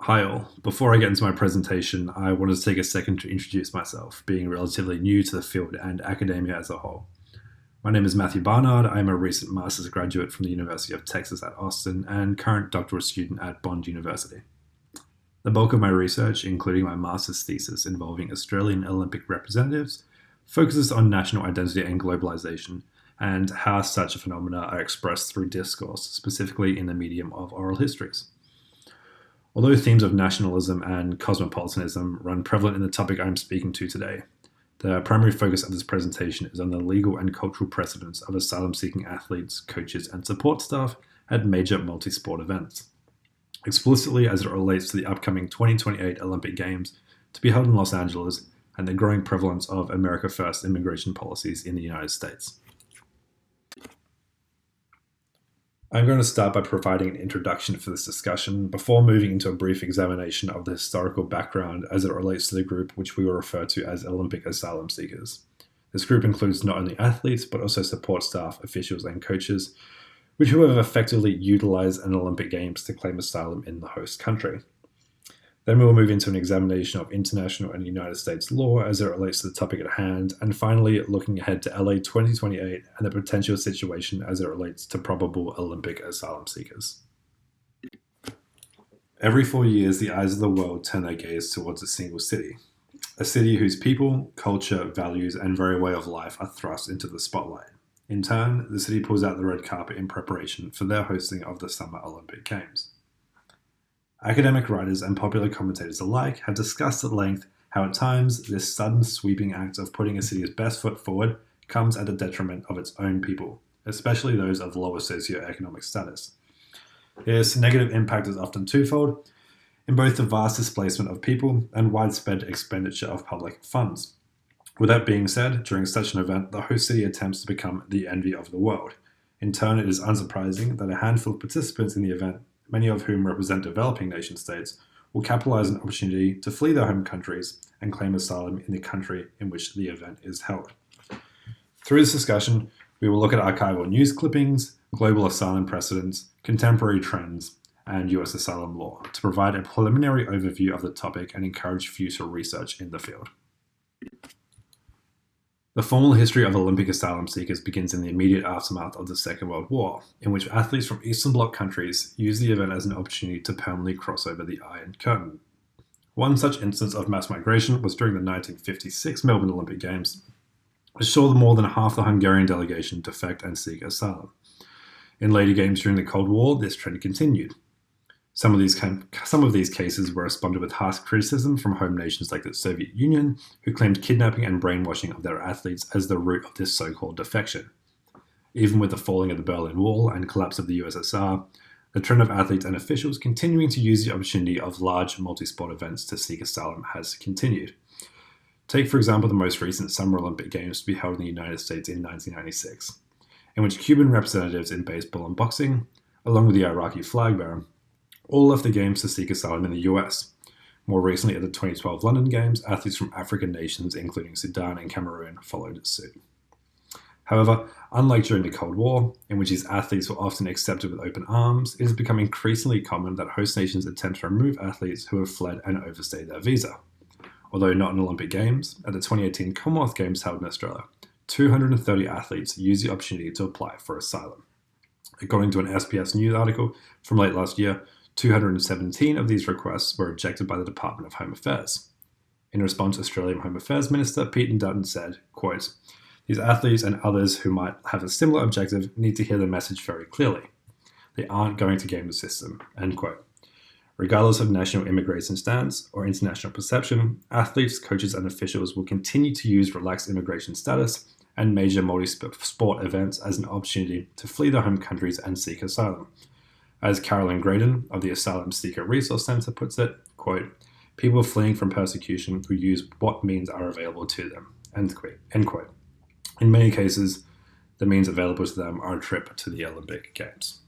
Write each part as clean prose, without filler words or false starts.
Hi all. Before I get into my presentation, I wanted to take a second to introduce myself, being relatively new to the field and academia as a whole. My name is Matthew Barnard. I am a recent master's graduate from the University of Texas at Austin and current doctoral student at Bond University. The bulk of my research, including my master's thesis involving Australian Olympic representatives, focuses on national identity and globalization and how such phenomena are expressed through discourse, specifically in the medium of oral histories. Although themes of nationalism and cosmopolitanism run prevalent in the topic I'm speaking to today, the primary focus of this presentation is on the legal and cultural precedents of asylum-seeking athletes, coaches, and support staff at major multi-sport events, explicitly as it relates to the upcoming 2028 Olympic Games to be held in Los Angeles and the growing prevalence of America First immigration policies in the United States. I'm going to start by providing an introduction for this discussion before moving into a brief examination of the historical background as it relates to the group which we will refer to as Olympic asylum seekers. This group includes not only athletes but also support staff, officials, and coaches, which who have effectively utilized an Olympic Games to claim asylum in the host country. Then we will move into an examination of international and United States law as it relates to the topic at hand, and finally looking ahead to LA 2028 and the potential situation as it relates to probable Olympic asylum seekers. Every 4 years, the eyes of the world turn their gaze towards a single city, a city whose people, culture, values, and very way of life are thrust into the spotlight. In turn, the city pulls out the red carpet in preparation for their hosting of the Summer Olympic Games. Academic writers and popular commentators alike have discussed at length how at times this sudden sweeping act of putting a city's best foot forward comes at the detriment of its own people, especially those of lower socioeconomic status. This negative impact is often twofold, in both the vast displacement of people and widespread expenditure of public funds. With that being said, during such an event, the host city attempts to become the envy of the world. In turn, it is unsurprising that a handful of participants in the event, many of whom represent developing nation states, will capitalize on an opportunity to flee their home countries and claim asylum in the country in which the event is held. Through this discussion, we will look at archival news clippings, global asylum precedents, contemporary trends, and US asylum law to provide a preliminary overview of the topic and encourage future research in the field. The formal history of Olympic asylum seekers begins in the immediate aftermath of the Second World War, in which athletes from Eastern Bloc countries used the event as an opportunity to permanently cross over the Iron Curtain. One such instance of mass migration was during the 1956 Melbourne Olympic Games, which saw more than half the Hungarian delegation defect and seek asylum. In later games during the Cold War, this trend continued. Some of these cases were responded with harsh criticism from home nations like the Soviet Union, who claimed kidnapping and brainwashing of their athletes as the root of this so-called defection. Even with the falling of the Berlin Wall and collapse of the USSR, the trend of athletes and officials continuing to use the opportunity of large multi-sport events to seek asylum has continued. Take, for example, the most recent Summer Olympic Games to be held in the United States in 1996, in which Cuban representatives in baseball and boxing, along with the Iraqi flag bearer, all left the Games to seek asylum in the US. More recently, at the 2012 London Games, athletes from African nations, including Sudan and Cameroon, followed suit. However, unlike during the Cold War, in which these athletes were often accepted with open arms, it has become increasingly common that host nations attempt to remove athletes who have fled and overstayed their visa. Although not in Olympic Games, at the 2018 Commonwealth Games held in Australia, 230 athletes used the opportunity to apply for asylum. According to an SBS News article from late last year, 217 of these requests were rejected by the Department of Home Affairs. In response, Australian Home Affairs Minister Pete Dutton said, quote, "These athletes and others who might have a similar objective need to hear the message very clearly. They aren't going to game the system," end quote. Regardless of national immigration stance or international perception, athletes, coaches, and officials will continue to use relaxed immigration status and major multi-sport events as an opportunity to flee their home countries and seek asylum. As Carolyn Graydon of the Asylum Seeker Resource Center puts it, quote, "People fleeing from persecution who use what means are available to them," end quote. In many cases, the means available to them are a trip to the Olympic Games.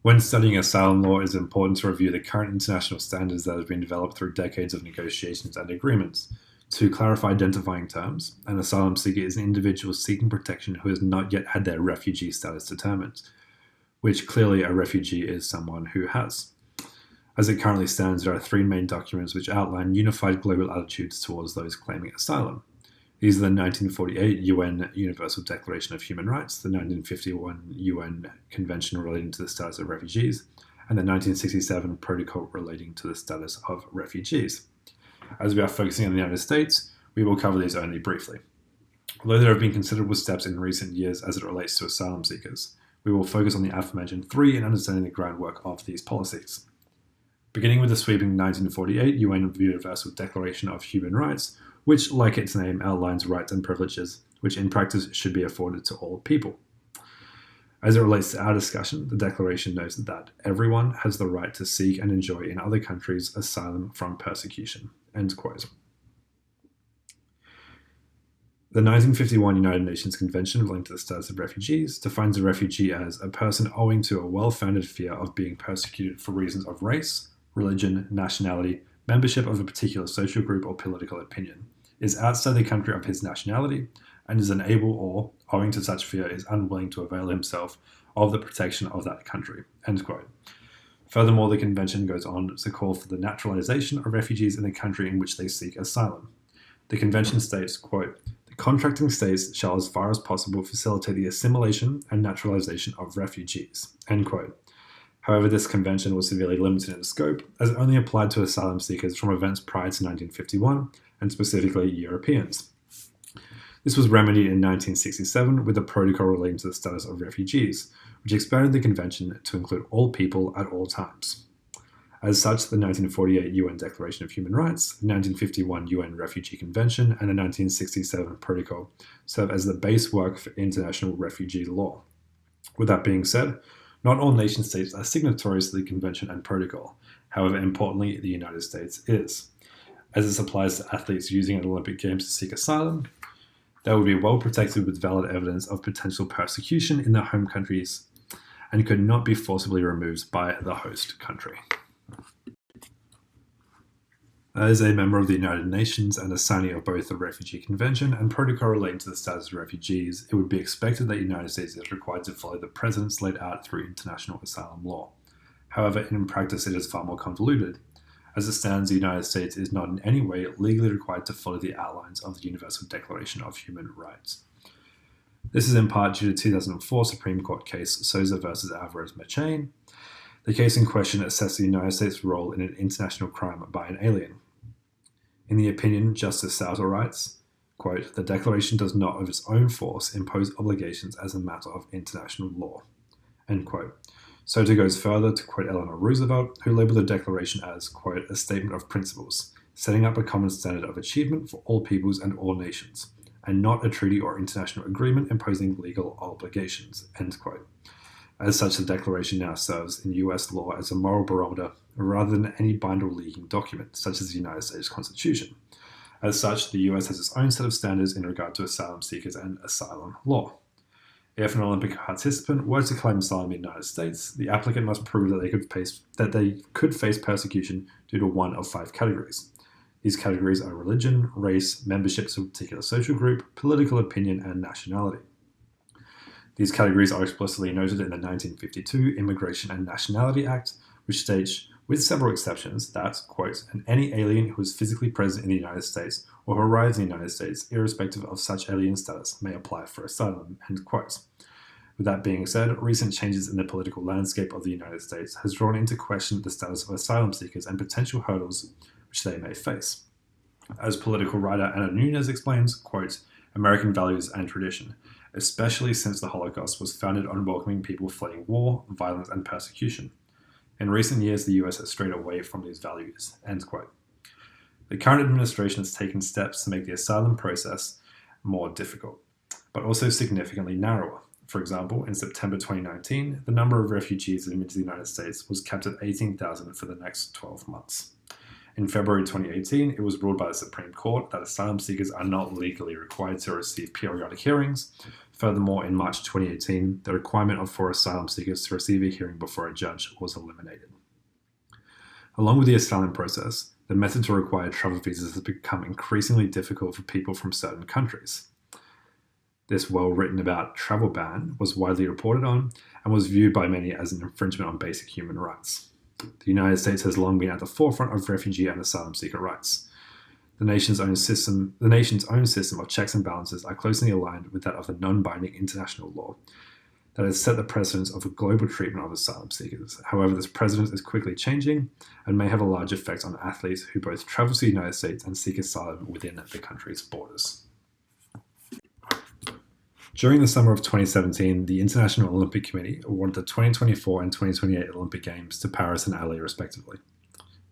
When studying asylum law, it is important to review the current international standards that have been developed through decades of negotiations and agreements. To clarify identifying terms, an asylum seeker is an individual seeking protection who has not yet had their refugee status determined. which clearly a refugee is someone who has. As it currently stands, there are three main documents which outline unified global attitudes towards those claiming asylum. These are the 1948 UN Universal Declaration of Human Rights, the 1951 UN Convention relating to the status of refugees, and the 1967 Protocol relating to the status of refugees. As we are focusing on the United States, we will cover these only briefly. Although there have been considerable steps in recent years as it relates to asylum seekers, we will focus on the aforementioned three and understanding the groundwork of these policies. Beginning with the sweeping 1948 UN Universal Declaration of Human Rights, which, like its name, outlines rights and privileges which in practice should be afforded to all people. As it relates to our discussion, the Declaration notes that everyone has the right to seek and enjoy in other countries asylum from persecution. End quote. The 1951 United Nations Convention relating to the status of refugees defines a refugee as a person owing to a well-founded fear of being persecuted for reasons of race, religion, nationality, membership of a particular social group or political opinion, is outside the country of his nationality, and is unable or, owing to such fear, is unwilling to avail himself of the protection of that country. End quote. Furthermore, the Convention goes on to call for the naturalization of refugees in the country in which they seek asylum. The Convention states, quote, "The contracting states shall as far as possible facilitate the assimilation and naturalization of refugees." End quote. However, this convention was severely limited in scope, as it only applied to asylum seekers from events prior to 1951, and specifically Europeans. This was remedied in 1967 with the Protocol relating to the status of refugees, which expanded the convention to include all people at all times. As such, the 1948 UN Declaration of Human Rights, the 1951 UN Refugee Convention, and the 1967 Protocol serve as the base work for international refugee law. With that being said, not all nation states are signatories to the Convention and Protocol. However, importantly, the United States is. As this applies to athletes using an Olympic Games to seek asylum, they would be well protected with valid evidence of potential persecution in their home countries and could not be forcibly removed by the host country. As a member of the United Nations and a signee of both the Refugee Convention and Protocol relating to the status of refugees, it would be expected that the United States is required to follow the precedents laid out through international asylum law. However, in practice it is far more convoluted. As it stands, the United States is not in any way legally required to follow the outlines of the Universal Declaration of Human Rights. This is in part due to the 2004 Supreme Court case Souza v. Alvarez-Machain. The case in question assessed the United States' role in an international crime by an alien. In the opinion, Justice Souter writes, quote, "The Declaration does not of its own force impose obligations as a matter of international law." End quote. Souter goes further to quote Eleanor Roosevelt, who labeled the Declaration as, quote, "a statement of principles, setting up a common standard of achievement for all peoples and all nations, and not a treaty or international agreement imposing legal obligations," end quote. As such, the Declaration now serves in US law as a moral barometer rather than any binder-leaking document, such as the United States Constitution. As such, the US has its own set of standards in regard to asylum seekers and asylum law. If an Olympic participant were to claim asylum in the United States, the applicant must prove that they could face persecution due to one of 5 categories. These categories are religion, race, membership to a particular social group, political opinion, and nationality. These categories are explicitly noted in the 1952 Immigration and Nationality Act, which states, with several exceptions, that, quote, "any alien who is physically present in the United States or who arrives in the United States, irrespective of such alien status, may apply for asylum," end quote. With that being said, recent changes in the political landscape of the United States has drawn into question the status of asylum seekers and potential hurdles which they may face. As political writer Anna Nunez explains, quote, "American values and tradition, especially since the Holocaust, was founded on welcoming people fleeing war, violence, and persecution. In recent years, the US has strayed away from these values," end quote. The current administration has taken steps to make the asylum process more difficult, but also significantly narrower. For example, in September 2019, the number of refugees admitted to the United States was capped at 18,000 for the next 12 months. In February 2018, it was ruled by the Supreme Court that asylum seekers are not legally required to receive periodic hearings. Furthermore, in March 2018, the requirement for asylum seekers to receive a hearing before a judge was eliminated. Along with the asylum process, the method to require travel visas has become increasingly difficult for people from certain countries. This well-written about travel ban was widely reported on and was viewed by many as an infringement on basic human rights. The United States has long been at the forefront of refugee and asylum seeker rights. The nation's own system of checks and balances are closely aligned with that of the non-binding international law that has set the precedence of a global treatment of asylum seekers. However, this precedent is quickly changing and may have a large effect on athletes who both travel to the United States and seek asylum within the country's borders. During the summer of 2017, the International Olympic Committee awarded the 2024 and 2028 Olympic Games to Paris and LA, respectively.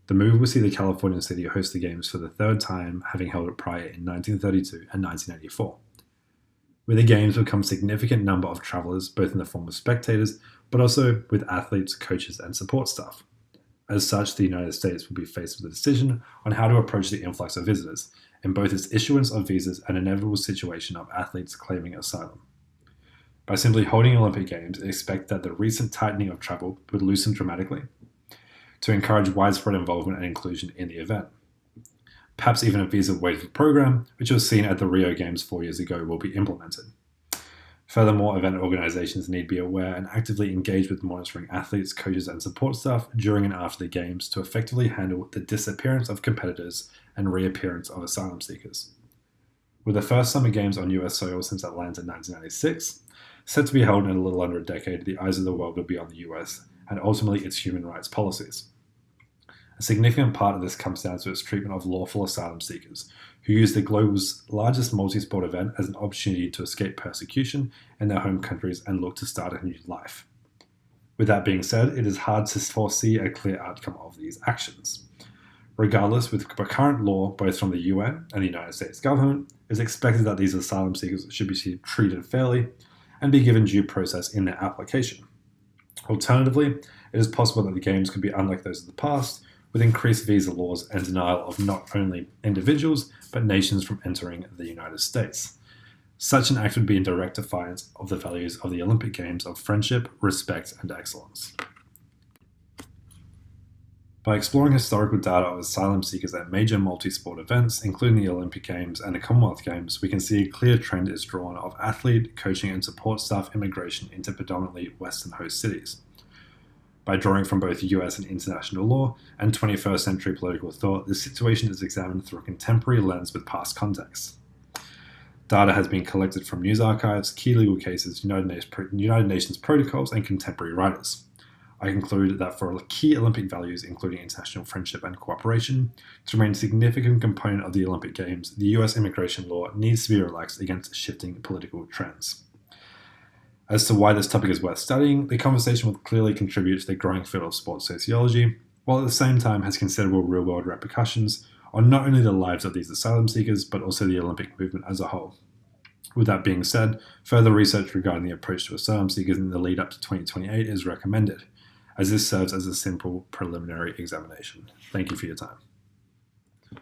The move will see the Californian city host the Games for the third time, having held it prior in 1932 and 1984. With the Games will come a significant number of travellers, both in the form of spectators, but also with athletes, coaches, and support staff. As such, the United States will be faced with a decision on how to approach the influx of visitors, in both its issuance of visas and inevitable situation of athletes claiming asylum. By simply holding Olympic Games, it is expected that the recent tightening of travel would loosen dramatically to encourage widespread involvement and inclusion in the event. Perhaps even a visa waiver program, which was seen at the Rio Games 4 years ago, will be implemented. Furthermore, event organizations need to be aware and actively engage with monitoring athletes, coaches, and support staff during and after the Games to effectively handle the disappearance of competitors and reappearance of asylum seekers. With the first Summer Games on US soil since Atlanta in 1996, set to be held in a little under a decade, the eyes of the world will be on the US and ultimately its human rights policies. A significant part of this comes down to its treatment of lawful asylum seekers, who use the globe's largest multi-sport event as an opportunity to escape persecution in their home countries and look to start a new life. With that being said, it is hard to foresee a clear outcome of these actions. Regardless, with current law, both from the UN and the United States government, it is expected that these asylum seekers should be treated fairly and be given due process in their application. Alternatively, it is possible that the Games could be unlike those of the past, with increased visa laws and denial of not only individuals, but nations from entering the United States. Such an act would be in direct defiance of the values of the Olympic Games of friendship, respect, and excellence. By exploring historical data of asylum seekers at major multi-sport events, including the Olympic Games and the Commonwealth Games, we can see a clear trend is drawn of athlete, coaching, and support staff immigration into predominantly Western host cities. By drawing from both US and international law and 21st century political thought, the situation is examined through a contemporary lens with past context. Data has been collected from news archives, key legal cases, United Nations protocols, and contemporary writers. I conclude that for key Olympic values, including international friendship and cooperation, to remain a significant component of the Olympic Games, the US immigration law needs to be relaxed against shifting political trends. As to why this topic is worth studying, the conversation will clearly contribute to the growing field of sports sociology, while at the same time has considerable real-world repercussions on not only the lives of these asylum seekers, but also the Olympic movement as a whole. With that being said, further research regarding the approach to asylum seekers in the lead up to 2028 is recommended, as this serves as a simple preliminary examination. Thank you for your time.